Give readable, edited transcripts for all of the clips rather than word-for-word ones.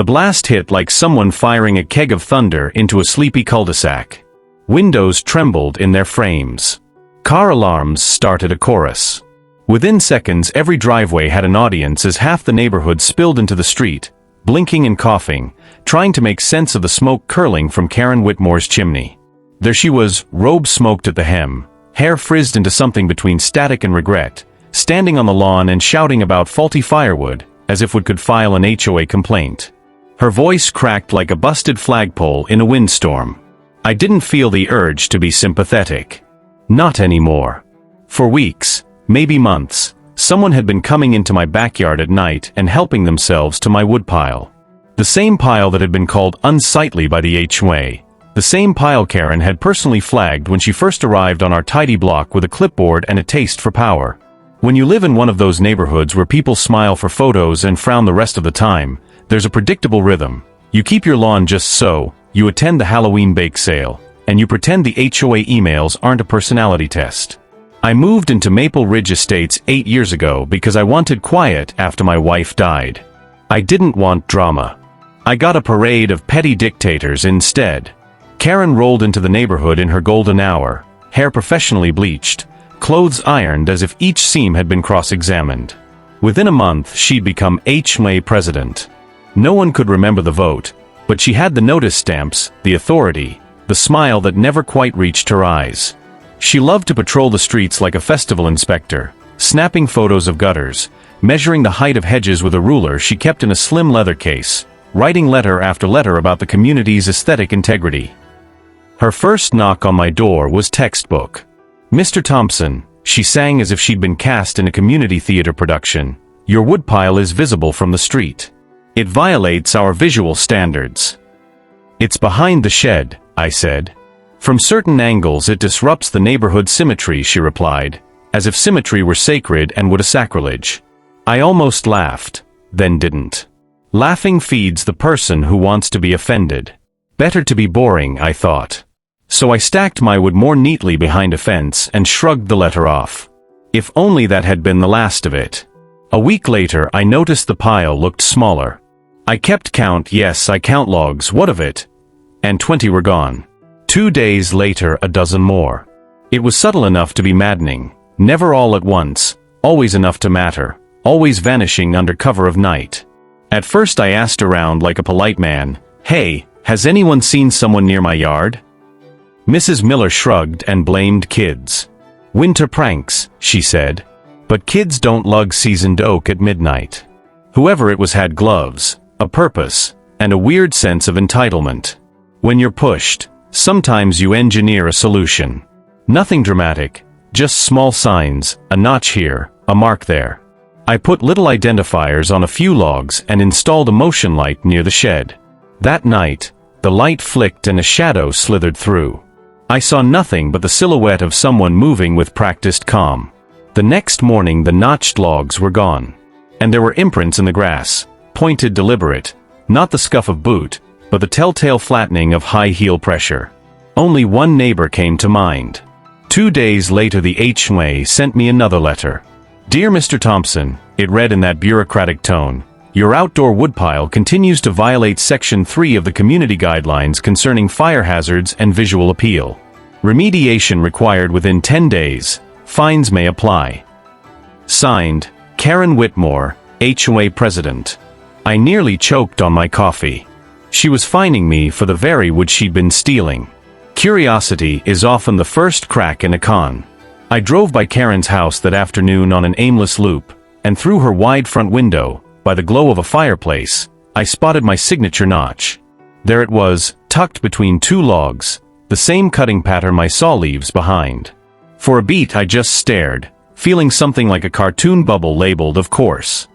The blast hit like someone firing a keg of thunder into a sleepy cul-de-sac. Windows trembled in their frames. Car alarms started a chorus. Within seconds, every driveway had an audience as half the neighborhood spilled into the street, blinking and coughing, trying to make sense of the smoke curling from Karen Whitmore's chimney. There she was, robe smoked at the hem, hair frizzed into something between static and regret, standing on the lawn and shouting about faulty firewood, as if Wood could file an HOA complaint. Her voice cracked like a busted flagpole in a windstorm. I didn't feel the urge to be sympathetic. Not anymore. For weeks, maybe months, someone had been coming into my backyard at night and helping themselves to my woodpile. The same pile that had been called unsightly by the HOA. The same pile Karen had personally flagged when she first arrived on our tidy block with a clipboard and a taste for power. When you live in one of those neighborhoods where people smile for photos and frown the rest of the time, there's a predictable rhythm. You keep your lawn just so, you attend the Halloween bake sale, and you pretend the HOA emails aren't a personality test. I moved into Maple Ridge Estates 8 years ago because I wanted quiet after my wife died. I didn't want drama. I got a parade of petty dictators instead. Karen rolled into the neighborhood in her golden hour, hair professionally bleached, clothes ironed as if each seam had been cross-examined. Within a month, she'd become HOA president. No one could remember the vote, but she had the notice stamps, the authority, the smile that never quite reached her eyes. She loved to patrol the streets like a festival inspector, snapping photos of gutters, measuring the height of hedges with a ruler she kept in a slim leather case, writing letter after letter about the community's aesthetic integrity. Her first knock on my door was textbook. "Mr. Thompson," she sang as if she'd been cast in a community theater production, "your woodpile is visible from the street. It violates our visual standards." "It's behind the shed," I said. "From certain angles it disrupts the neighborhood symmetry," she replied, as if symmetry were sacred and would a sacrilege. I almost laughed, then didn't. Laughing feeds the person who wants to be offended. Better to be boring, I thought. So I stacked my wood more neatly behind a fence and shrugged the letter off. If only that had been the last of it. A week later I noticed the pile looked smaller. I kept count, yes, I count logs, what of it? And 20 were gone. 2 days later, a dozen more. It was subtle enough to be maddening, never all at once, always enough to matter, always vanishing under cover of night. At first I asked around like a polite man, "Hey, has anyone seen someone near my yard?" Mrs. Miller shrugged and blamed kids. "Winter pranks," she said. "But kids don't lug seasoned oak at midnight." Whoever it was had gloves, a purpose, and a weird sense of entitlement. When you're pushed, sometimes you engineer a solution. Nothing dramatic, just small signs, a notch here, a mark there. I put little identifiers on a few logs and installed a motion light near the shed. That night, the light flicked and a shadow slithered through. I saw nothing but the silhouette of someone moving with practiced calm. The next morning the notched logs were gone. And there were imprints in the grass, pointed, deliberate, not the scuff of boot, but the telltale flattening of high heel pressure. Only one neighbor came to mind. 2 days later the HOA sent me another letter. "Dear Mr. Thompson," it read in that bureaucratic tone, "your outdoor woodpile continues to violate Section 3 of the Community Guidelines concerning fire hazards and visual appeal. Remediation required within 10 days. Fines may apply." Signed, Karen Whitmore, HOA President. I nearly choked on my coffee. She was fining me for the very wood she'd been stealing. Curiosity is often the first crack in a con. I drove by Karen's house that afternoon on an aimless loop, and through her wide front window, by the glow of a fireplace, I spotted my signature notch. There it was, tucked between 2 logs, the same cutting pattern my saw leaves behind. For a beat I just stared, feeling something like a cartoon bubble labeled "of course."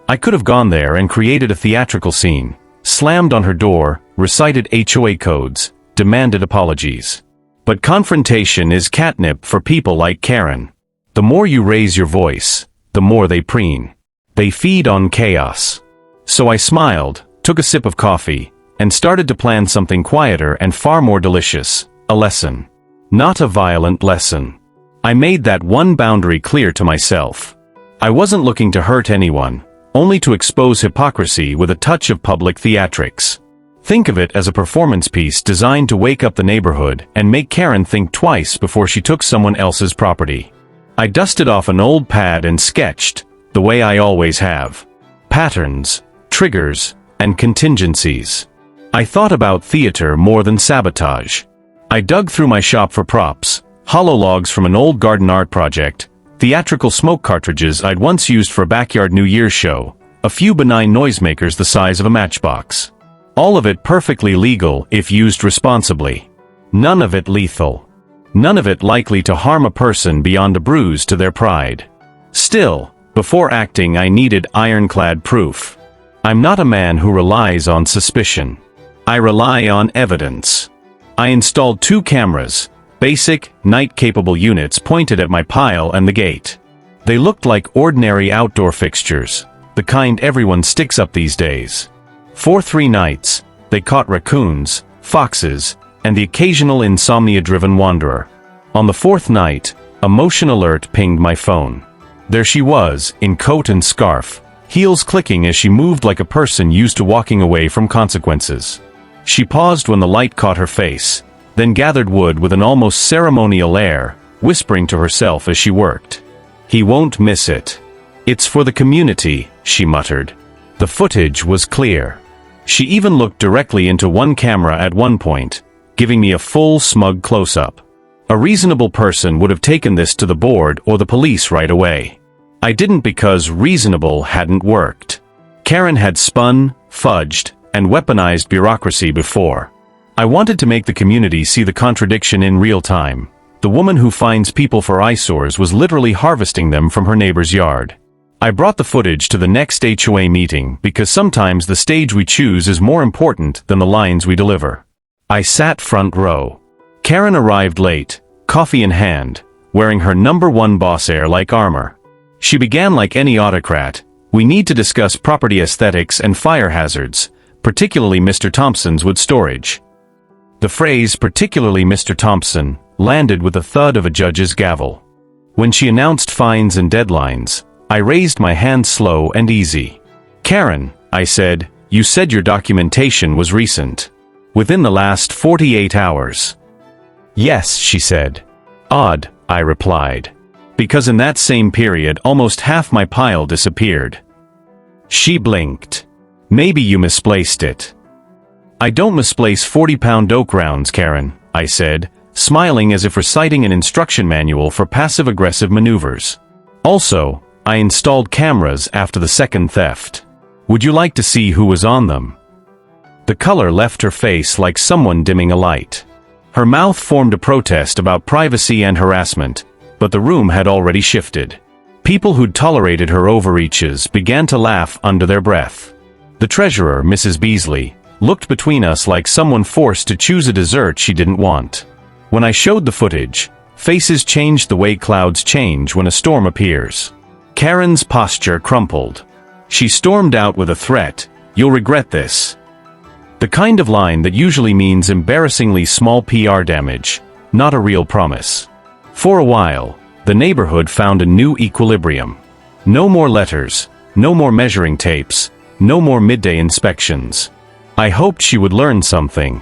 I could have gone there and created a theatrical scene, slammed on her door, recited HOA codes, demanded apologies. But confrontation is catnip for people like Karen. The more you raise your voice, the more they preen. They feed on chaos. So I smiled, took a sip of coffee, and started to plan something quieter and far more delicious, a lesson. Not a violent lesson. I made that one boundary clear to myself. I wasn't looking to hurt anyone, only to expose hypocrisy with a touch of public theatrics. Think of it as a performance piece designed to wake up the neighborhood and make Karen think twice before she took someone else's property. I dusted off an old pad and sketched, the way I always have. Patterns, triggers, and contingencies. I thought about theater more than sabotage. I dug through my shop for props, hollow logs from an old garden art project, theatrical smoke cartridges I'd once used for a backyard New Year's show, a few benign noisemakers the size of a matchbox. All of it perfectly legal if used responsibly. None of it lethal. None of it likely to harm a person beyond a bruise to their pride. Still, before acting I needed ironclad proof. I'm not a man who relies on suspicion. I rely on evidence. I installed 2 cameras, basic, night-capable units pointed at my pile and the gate. They looked like ordinary outdoor fixtures, the kind everyone sticks up these days. For 3 nights, they caught raccoons, foxes, and the occasional insomnia-driven wanderer. On the 4th night, a motion alert pinged my phone. There she was, in coat and scarf, heels clicking as she moved like a person used to walking away from consequences. She paused when the light caught her face, then gathered wood with an almost ceremonial air, whispering to herself as she worked. "He won't miss it. It's for the community," she muttered. The footage was clear. She even looked directly into one camera at one point, giving me a full smug close-up. A reasonable person would have taken this to the board or the police right away. I didn't because reasonable hadn't worked. Karen had spun, fudged, and weaponized bureaucracy before. I wanted to make the community see the contradiction in real time. The woman who finds people for eyesores was literally harvesting them from her neighbor's yard. I brought the footage to the next HOA meeting because sometimes the stage we choose is more important than the lines we deliver. I sat front row. Karen arrived late, coffee in hand, wearing her #1 boss air like armor. She began like any autocrat. "We need to discuss property aesthetics and fire hazards, particularly Mr. Thompson's wood storage." The phrase "particularly Mr. Thompson" landed with the thud of a judge's gavel. When she announced fines and deadlines, I raised my hand slow and easy. "Karen," I said, "you said your documentation was recent. Within the last 48 hours. "Yes," she said. "Odd," I replied. "Because in that same period almost half my pile disappeared." She blinked. "Maybe you misplaced it." "I don't misplace 40-pound oak rounds, Karen," I said, smiling as if reciting an instruction manual for passive-aggressive maneuvers. "Also, I installed cameras after the second theft. Would you like to see who was on them?" The color left her face like someone dimming a light. Her mouth formed a protest about privacy and harassment, but the room had already shifted. People who'd tolerated her overreaches began to laugh under their breath. The treasurer, Mrs. Beasley, looked between us like someone forced to choose a dessert she didn't want. When I showed the footage, faces changed the way clouds change when a storm appears. Karen's posture crumpled. She stormed out with a threat, "You'll regret this." The kind of line that usually means embarrassingly small PR damage, not a real promise. For a while, the neighborhood found a new equilibrium. No more letters, no more measuring tapes, no more midday inspections. I hoped she would learn something.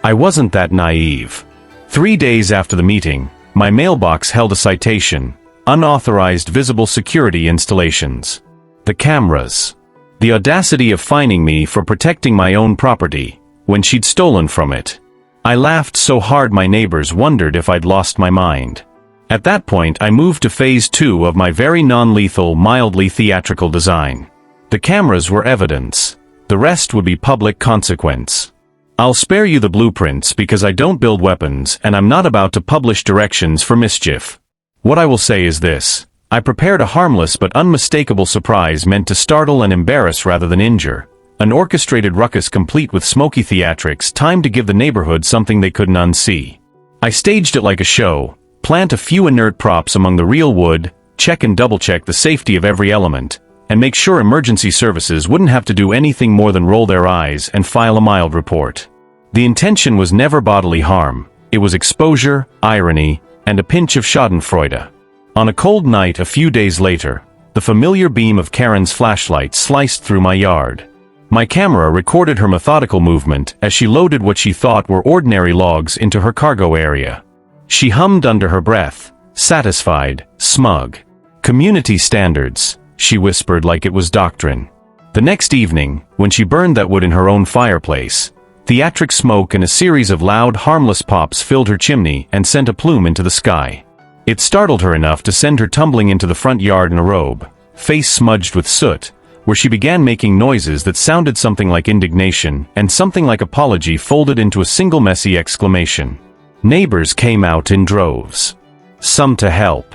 I wasn't that naive. 3 days after the meeting, my mailbox held a citation: unauthorized visible security installations. The cameras. The audacity of fining me for protecting my own property, when she'd stolen from it. I laughed so hard my neighbors wondered if I'd lost my mind. At that point I moved to phase 2 of my very non-lethal, mildly theatrical design. The cameras were evidence. The rest would be public consequence. I'll spare you the blueprints because I don't build weapons and I'm not about to publish directions for mischief. What I will say is this: I prepared a harmless but unmistakable surprise meant to startle and embarrass rather than injure. An orchestrated ruckus complete with smoky theatrics timed to give the neighborhood something they couldn't unsee. I staged it like a show, plant a few inert props among the real wood, check and double-check the safety of every element, and make sure emergency services wouldn't have to do anything more than roll their eyes and file a mild report. The intention was never bodily harm. It was exposure, irony, and a pinch of schadenfreude. On a cold night a few days later, The familiar beam of Karen's flashlight sliced through my yard. My camera recorded her methodical movement as she loaded what she thought were ordinary logs into her cargo area. She hummed under her breath, satisfied, smug. "Community standards," she whispered like it was doctrine. The next evening, when she burned that wood in her own fireplace, theatric smoke and a series of loud, harmless pops filled her chimney and sent a plume into the sky. It startled her enough to send her tumbling into the front yard in a robe, face smudged with soot, where she began making noises that sounded something like indignation and something like apology folded into a single messy exclamation. Neighbors came out in droves. Some to help.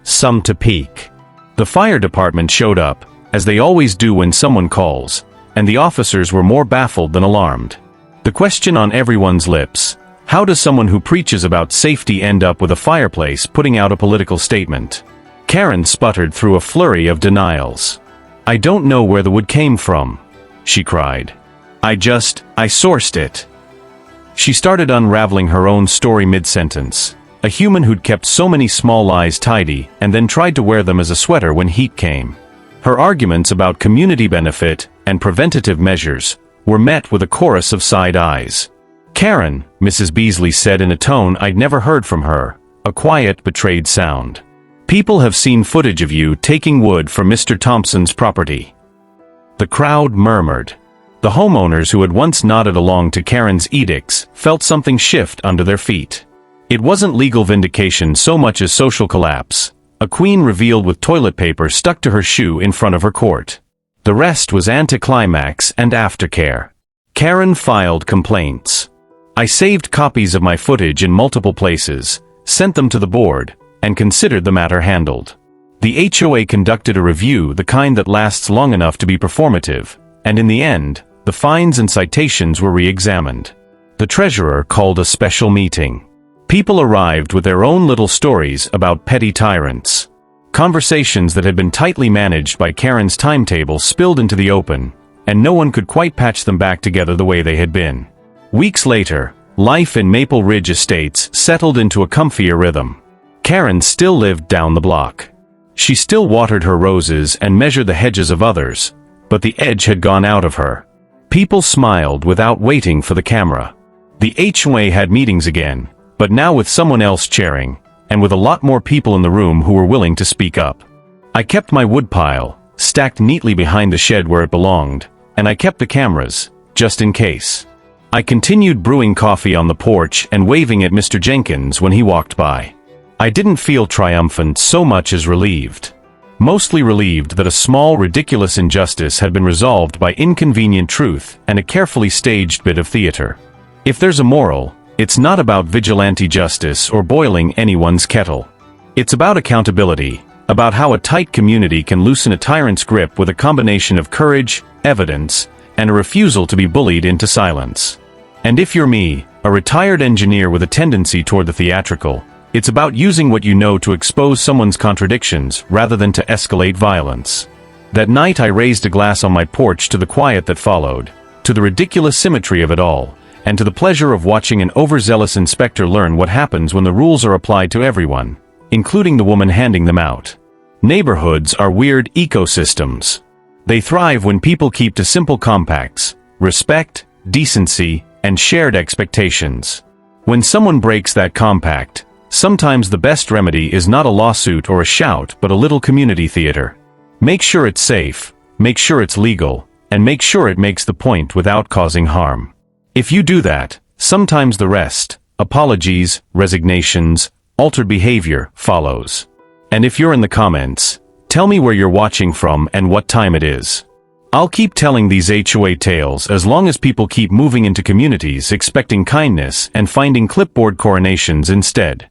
Some to peek. The fire department showed up, as they always do when someone calls, and the officers were more baffled than alarmed. The question on everyone's lips: how does someone who preaches about safety end up with a fireplace putting out a political statement? Karen sputtered through a flurry of denials. "I don't know where the wood came from," she cried. I sourced it." She started unraveling her own story mid-sentence. A human who'd kept so many small lies tidy and then tried to wear them as a sweater when heat came. Her arguments about community benefit and preventative measures were met with a chorus of side eyes. "Karen," Mrs. Beasley said in a tone I'd never heard from her, a quiet, betrayed sound. "People have seen footage of you taking wood from Mr. Thompson's property." The crowd murmured. The homeowners who had once nodded along to Karen's edicts felt something shift under their feet. It wasn't legal vindication so much as social collapse, a queen revealed with toilet paper stuck to her shoe in front of her court. The rest was anticlimax and aftercare. Karen filed complaints. I saved copies of my footage in multiple places, sent them to the board, and considered the matter handled. The HOA conducted a review, the kind that lasts long enough to be performative, and in the end, the fines and citations were re-examined. The treasurer called a special meeting. People arrived with their own little stories about petty tyrants. Conversations that had been tightly managed by Karen's timetable spilled into the open, and no one could quite patch them back together the way they had been. Weeks later, life in Maple Ridge Estates settled into a comfier rhythm. Karen still lived down the block. She still watered her roses and measured the hedges of others, but the edge had gone out of her. People smiled without waiting for the camera. The HOA had meetings again, but now with someone else chairing, and with a lot more people in the room who were willing to speak up. I kept my woodpile, stacked neatly behind the shed where it belonged, and I kept the cameras, just in case. I continued brewing coffee on the porch and waving at Mr. Jenkins when he walked by. I didn't feel triumphant so much as relieved. Mostly relieved that a small, ridiculous injustice had been resolved by inconvenient truth and a carefully staged bit of theater. If there's a moral, it's not about vigilante justice or boiling anyone's kettle. It's about accountability, about how a tight community can loosen a tyrant's grip with a combination of courage, evidence, and a refusal to be bullied into silence. And if you're me, a retired engineer with a tendency toward the theatrical, it's about using what you know to expose someone's contradictions rather than to escalate violence. That night I raised a glass on my porch to the quiet that followed, to the ridiculous symmetry of it all, and to the pleasure of watching an overzealous inspector learn what happens when the rules are applied to everyone, including the woman handing them out. Neighborhoods are weird ecosystems. They thrive when people keep to simple compacts: respect, decency, and shared expectations. When someone breaks that compact, sometimes the best remedy is not a lawsuit or a shout but a little community theater. Make sure it's safe, make sure it's legal, and make sure it makes the point without causing harm. If you do that, sometimes the rest, apologies, resignations, altered behavior, follows. And if you're in the comments, tell me where you're watching from and what time it is. I'll keep telling these HOA tales as long as people keep moving into communities expecting kindness and finding clipboard coronations instead.